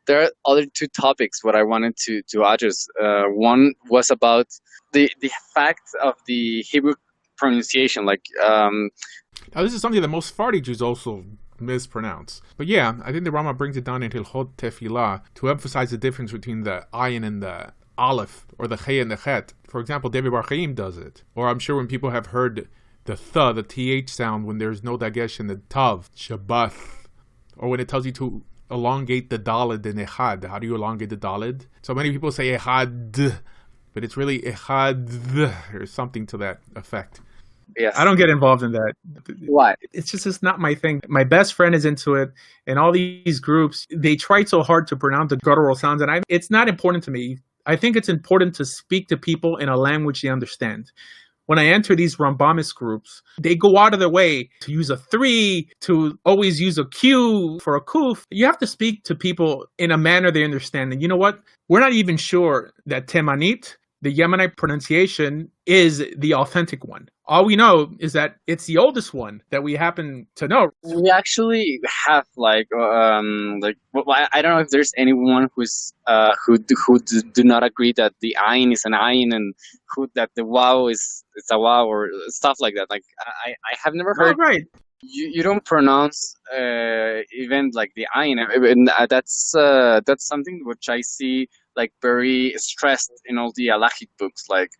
there are other two topics what I wanted to address. One was about the fact of the Hebrew pronunciation, like Now, this is something that most Sephardi Jews also mispronounce. But yeah, I think the Rama brings it down in Hilchot Tefillah to emphasize the difference between the ayin and the aleph, or the chay and the chet. For example, David Bar Chaim does it. Or I'm sure when people have heard the th, the th sound, when there's no dagesh in the tav, Shabbat. Or when it tells you to elongate the dalid in echad. How do you elongate the dalid? So many people say echad, but it's really echad, or something to that effect. yes. I don't get involved in that. Why? It's not my thing. My best friend is into it, and all these groups, they try so hard to pronounce the guttural sounds, and it's not important to me. I think it's important to speak to people in a language they understand. When I enter these Rambamist groups, they go out of their way to use a 3, to always use a Q for a kuf. You have to speak to people in a manner they understand. And you know what? We're not even sure that Temanit, the Yemenite pronunciation, is the authentic one. All we know is that it's the oldest one that we happen to know. We actually have like well, I don't know if there's anyone who do not agree that the ayin is an ayin, and that the wow is a wow, or stuff like that. Like I have never heard. Oh, right. You don't pronounce even like the ayin, and that's something which I see like very stressed in all the halachic books. Like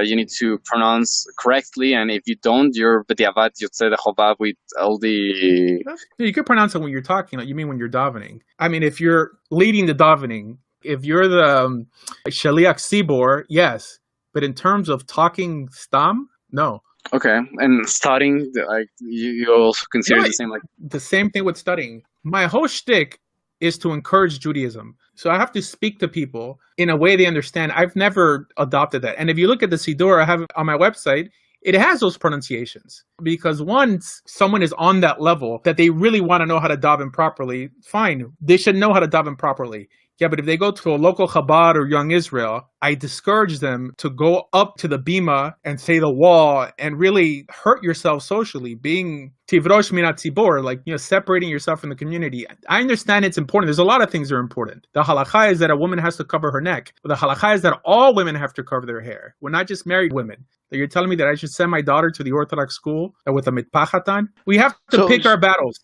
you need to pronounce correctly, and if you don't, you're b'diavad yotzei the chova with all the. You can pronounce it when you're talking. Like, you mean when you're davening. I mean, if you're leading the davening, if you're the shaliach sibor, yes. But in terms of talking stam, no. Okay, and studying, like you also consider the same, like the same thing with studying. My whole shtick is to encourage Judaism. So I have to speak to people in a way they understand. I've never adopted that. And if you look at the Siddur I have on my website, it has those pronunciations. Because once someone is on that level that they really want to know how to daven properly, fine. They should know how to daven properly. Yeah, but if they go to a local Chabad or Young Israel, I discourage them to go up to the bima and say the wall and really hurt yourself socially, being tivrosh minat tzibor, like, separating yourself from the community. I understand it's important. There's a lot of things that are important. The halacha is that a woman has to cover her neck. But the halacha is that all women have to cover their hair. We're not just married women. That you're telling me that I should send my daughter to the Orthodox school with a mitpachatan? We have to pick our battles.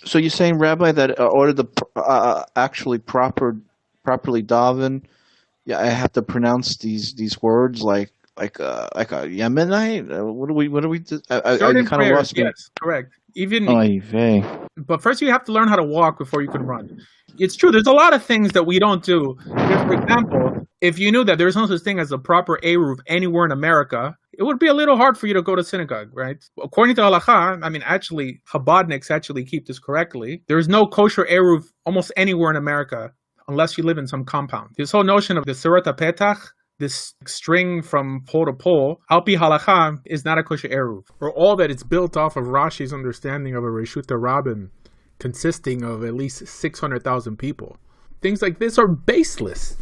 So you're saying, Rabbi, that in order to actually properly daven, I have to pronounce these words like a Yemenite. What do we do? Certain kind prayers, of yes, correct. But first you have to learn how to walk before you can run. It's true. There's a lot of things that we don't do. For example, if you knew that there's no such thing as a proper eruv anywhere in America, it would be a little hard for you to go to synagogue, right? According to halacha, actually, Chabadniks actually keep this correctly. There's no kosher eruv almost anywhere in America unless you live in some compound. This whole notion of the Surat HaPetach, this string from pole to pole, Alpi halacha, is not a kosher eruv. Or all that it's built off of Rashi's understanding of a Reshuta Rabbin, consisting of at least 600,000 people. Things like this are baseless.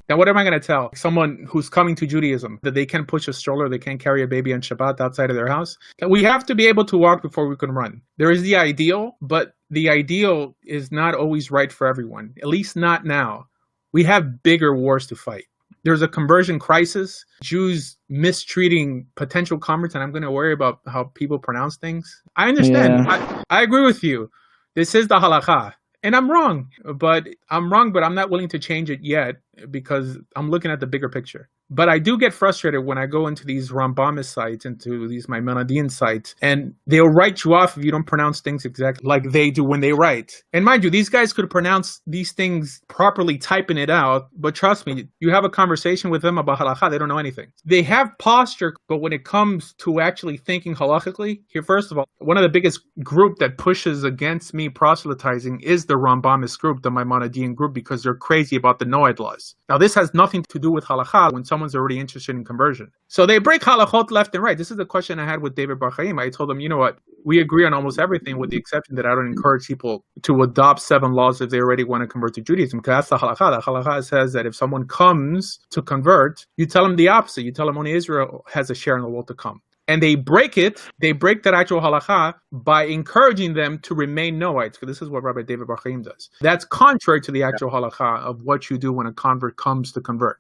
Now, what am I going to tell someone who's coming to Judaism that they can't push a stroller, they can't carry a baby on Shabbat outside of their house? We have to be able to walk before we can run. There is the ideal, but the ideal is not always right for everyone, at least not now. We have bigger wars to fight. There's a conversion crisis, Jews mistreating potential converts, and I'm going to worry about how people pronounce things. I understand. Yeah. I agree with you. This is the halakha. And I'm wrong, but I'm not willing to change it yet because I'm looking at the bigger picture. But I do get frustrated when I go into these Rambamist sites, into these Maimonidean sites, and they'll write you off if you don't pronounce things exactly like they do when they write. And mind you, these guys could pronounce these things properly, typing it out, but trust me, you have a conversation with them about halakha, they don't know anything. They have posture, but when it comes to actually thinking halachically, here, first of all, one of the biggest group that pushes against me proselytizing is the Rambamist group, the Maimonidean group, because they're crazy about the Noed laws. Now, this has nothing to do with halakha when someone's already interested in conversion. So they break halachot left and right. This is the question I had with David Bar Chaim. I told him, you know what? We agree on almost everything with the exception that I don't encourage people to adopt 7 laws if they already want to convert to Judaism, because that's the halakha. The halakha says that if someone comes to convert, you tell them the opposite. You tell them only Israel has a share in the world to come. and they break it, they break that actual halacha by encouraging them to remain Noahites, because this is what Rabbi David Bar Chaim does. That's contrary to the actual halacha of what you do when a convert comes to convert.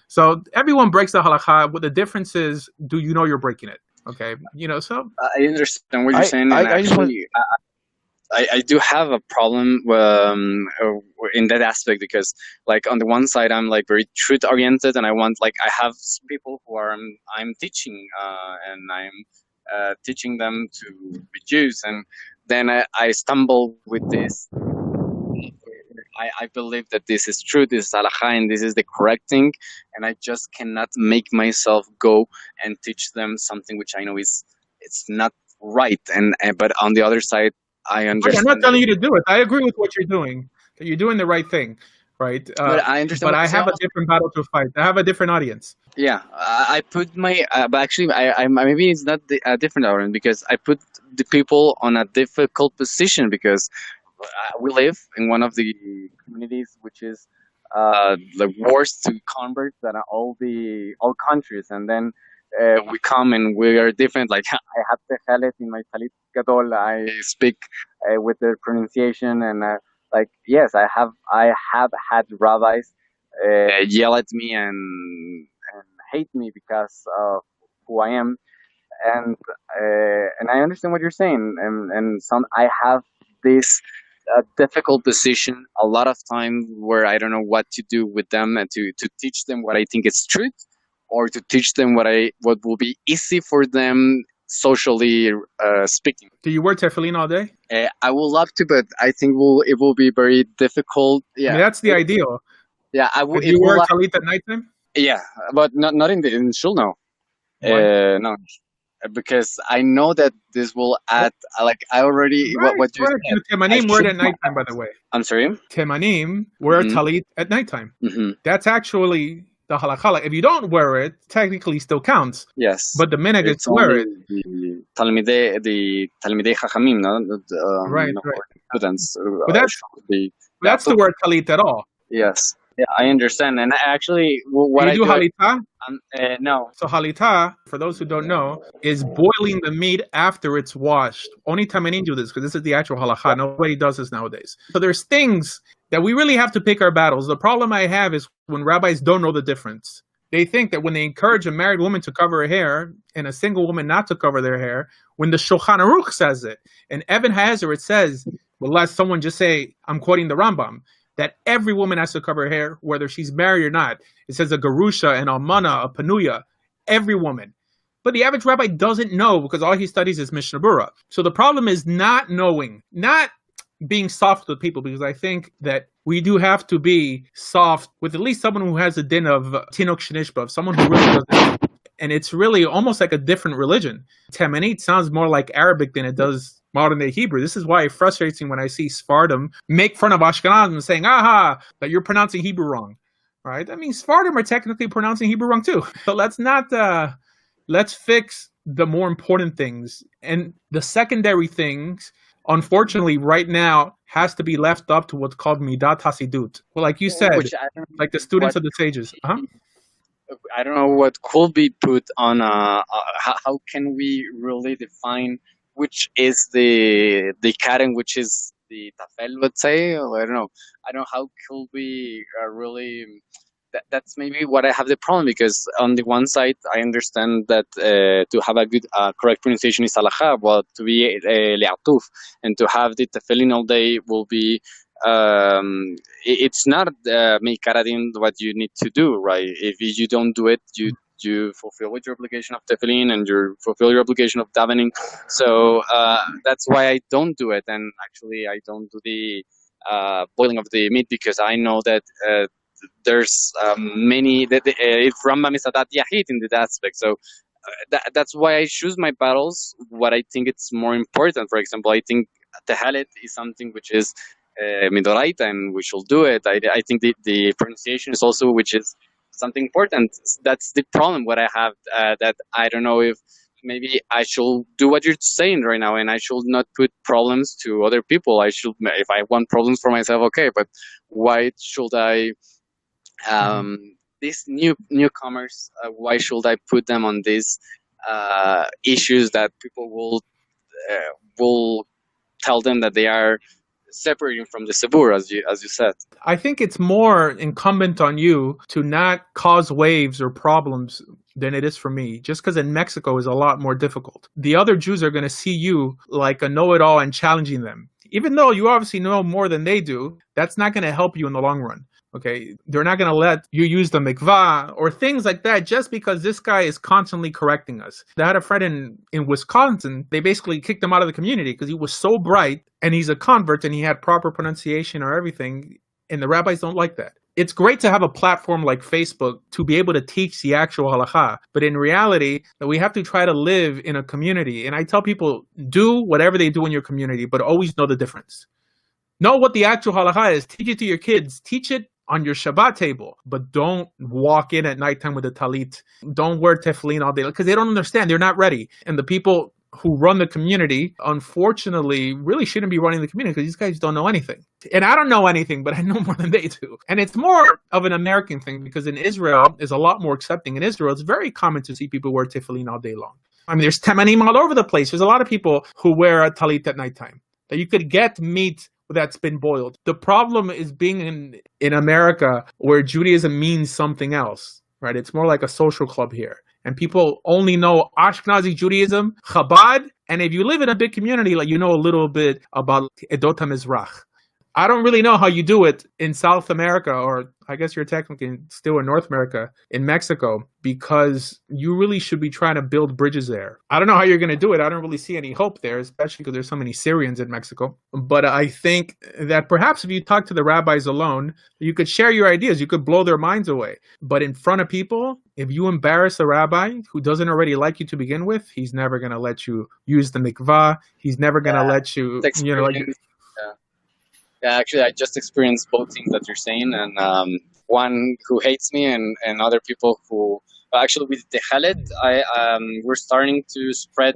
So everyone breaks the halacha. What the difference is, do you know you're breaking it? Okay, so I understand what you're saying, and I just want. actually, I do have a problem in that aspect because, like, on the one side, I'm like very truth oriented, and I want, like, I have people who I'm teaching, and I'm teaching them to be Jews, and then I stumble with this. I believe that this is true, this is halacha, and this is the correct thing, and I just cannot make myself go and teach them something which I know it's not right, and but on the other side, I understand. I'm not telling you to do it. I agree with what you're doing. That you're doing the right thing, right? But I understand. But I have a different battle to fight. I have a different audience. Yeah, I put my, but actually, I maybe it's not a different audience because I put the people on a difficult position because we live in one of the communities which is the worst to convert than all countries, and then we come and we are different. Like I have Tehelet in my Talit Gadol. I speak with the pronunciation, and like yes, I have had rabbis yell at me and hate me because of who I am, and I understand what you're saying, and I have this difficult position a lot of time where I don't know what to do with them and to teach them what I think is truth, or to teach them what will be easy for them socially speaking. Do you wear tefillin all day? I would love to, but I think it will be very difficult. Yeah, I mean, that's the ideal. Yeah, I would. Do you wear talit at nighttime? Yeah, but not in shul. No, no. Because I know that this will add, like I already what you said. Temanim wear it at nighttime, by the way. I'm sorry. Temanim wear talit at nighttime. That's actually the halakha. Like, if you don't wear it, technically still counts. Yes. But the minhag is to wear it. The talmidei chachamim, no, right. Students. But that's to wear talit at all. Yes. Yeah, I understand. And actually, what you do halita? No. So halita, for those who don't know, is boiling the meat after it's washed. Only tamanim do this because this is the actual halacha. Nobody does this nowadays. So there's things that we really have to pick our battles. The problem I have is when rabbis don't know the difference. They think that when they encourage a married woman to cover her hair and a single woman not to cover their hair, when the Shulchan Aruch says it, and Evan Hazer, it says, well, let someone just say, I'm quoting the Rambam, that every woman has to cover her hair, whether she's married or not. It says a garusha, an almana, a panuya, every woman. But the average rabbi doesn't know because all he studies is Mishnah Berurah. So the problem is not knowing, not being soft with people, because I think that we do have to be soft with at least someone who has a din of tinok shenishba, someone who really doesn't. And it's really almost like a different religion. Temanit sounds more like Arabic than it does modern day Hebrew. This is why it frustrates me when I see Sephardim make fun of Ashkenazim saying, aha, that you're pronouncing Hebrew wrong. Right? I mean, Sephardim are technically pronouncing Hebrew wrong too. So let's fix the more important things. And the secondary things, unfortunately, right now, has to be left up to what's called Midat Hasidut. Well, like you said, like the students of the sages. I don't know what could be put on how can we really define which is the karen, which is the tafel, let's say. Or I don't know how could we really that's maybe what I have the problem, because on the one side I understand that to have a good correct pronunciation is halacha, but to be le'atuf and to have the tefillin all day will be it's not meikaradin what you need to do, right? If you don't do it, you fulfill with your obligation of tefillin and you fulfill your obligation of davening. So that's why I don't do it, and actually I don't do the boiling of the meat because I know that there's many that if Rambam is adat yahid in that aspect. So that's why I choose my battles. What I think it's more important. For example, I think tehalet is something which is midoraita, and we should do it. I think the pronunciation is also, which is something important. That's the problem what I have, that I don't know if maybe I should do what you're saying right now, and I should not put problems to other people. I should, if I want problems for myself, okay, but why should I these newcomers, why should I put them on this issues that people will tell them that they are separating from the Sabur, as you said. I think it's more incumbent on you to not cause waves or problems than it is for me, just because in Mexico is a lot more difficult. The other Jews are going to see you like a know-it-all and challenging them. Even though you obviously know more than they do, that's not going to help you in the long run. Okay, they're not going to let you use the mikvah or things like that just because this guy is constantly correcting us. I had a friend in Wisconsin. They basically kicked him out of the community because he was so bright and he's a convert and he had proper pronunciation or everything. And the rabbis don't like that. It's great to have a platform like Facebook to be able to teach the actual halacha. But in reality, that we have to try to live in a community. And I tell people, do whatever they do in your community, but always know the difference. Know what the actual halacha is. Teach it to your kids. Teach it on your Shabbat table, but don't walk in at nighttime with a talit. Don't wear tefillin all day because they don't understand. They're not ready. And the people who run the community, unfortunately, really shouldn't be running the community because these guys don't know anything. And I don't know anything, but I know more than they do. And it's more of an American thing because in Israel is a lot more accepting. In Israel, it's very common to see people wear tefillin all day long. I mean, there's temanim all over the place. There's a lot of people who wear a talit at nighttime. That you could get meat that's been boiled. The problem is being in America where Judaism means something else, right? It's more like a social club here. And people only know Ashkenazi Judaism, Chabad, and if you live in a big community, like you know a little bit about Edot HaMizrach. I don't really know how you do it in South America, or I guess you're technically still in North America, in Mexico, because you really should be trying to build bridges there. I don't know how you're going to do it. I don't really see any hope there, especially because there's so many Syrians in Mexico. But I think that perhaps if you talk to the rabbis alone, you could share your ideas. You could blow their minds away. But in front of people, if you embarrass a rabbi who doesn't already like you to begin with, he's never going to let you use the mikvah. He's never going to let you, you know, like. Yeah, actually, I just experienced both things that you're saying, and one who hates me, and other people who actually with the Khaled, we're starting to spread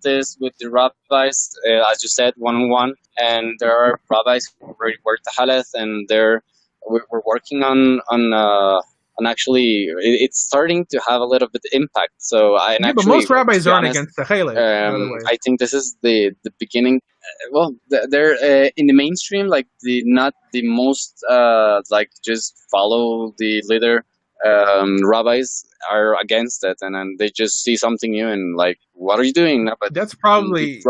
this with the rabbis, as you said, one-on-one, and there are rabbis who already work the Khaled, and we're working on actually, it's starting to have a little bit of impact. So but most rabbis aren't against the Khaled. I think this is the beginning. Well, they're in the mainstream, like not the most like just follow the leader. Rabbis are against it, and then they just see something new and like, what are you doing? But that's probably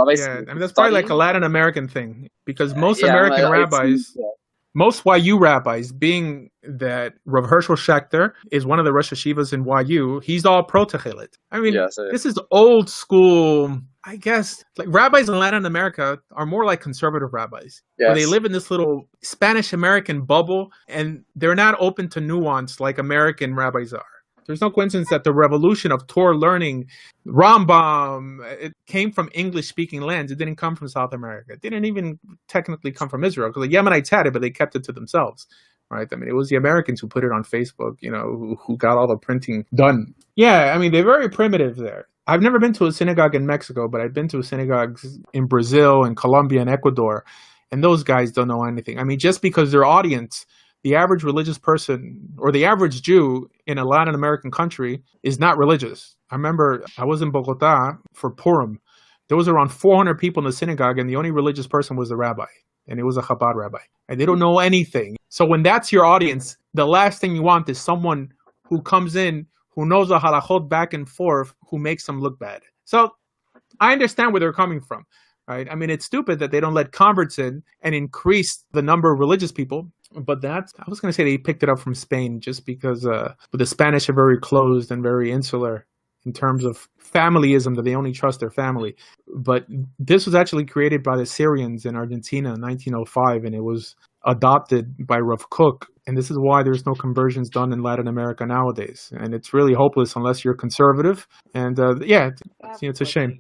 that's probably like a Latin American thing because most American rabbis. Most YU rabbis, being that Rav Herschel Schechter is one of the Rosh Hashivas in YU, he's all pro-Techelet. I mean, this is old school, I guess. Like rabbis in Latin America are more like conservative rabbis. Yes. Where they live in this little Spanish-American bubble, and they're not open to nuance like American rabbis are. There's no coincidence that the revolution of Torah learning, Rambam, it came from English-speaking lands. It didn't come from South America. It didn't even technically come from Israel because the Yemenites had it, but they kept it to themselves, right? I mean, it was the Americans who put it on Facebook, you know, who got all the printing done. Yeah, I mean, they're very primitive there. I've never been to a synagogue in Mexico, but I've been to synagogues in Brazil and Colombia and Ecuador, and those guys don't know anything. I mean, just because their audience, the average religious person or the average Jew in a Latin American country is not religious. I remember I was in Bogota for Purim. There was around 400 people in the synagogue, and the only religious person was the rabbi, and it was a Chabad rabbi. And they don't know anything. So when that's your audience, the last thing you want is someone who comes in, who knows the halachot back and forth, who makes them look bad. So I understand where they're coming from. Right? I mean, it's stupid that they don't let converts in and increase the number of religious people. But I was going to say they picked it up from Spain just because the Spanish are very closed and very insular in terms of familyism, that they only trust their family. But this was actually created by the Syrians in Argentina in 1905, and it was adopted by Rav Kook. And this is why there's no conversions done in Latin America nowadays. And it's really hopeless unless you're conservative. And it's a shame.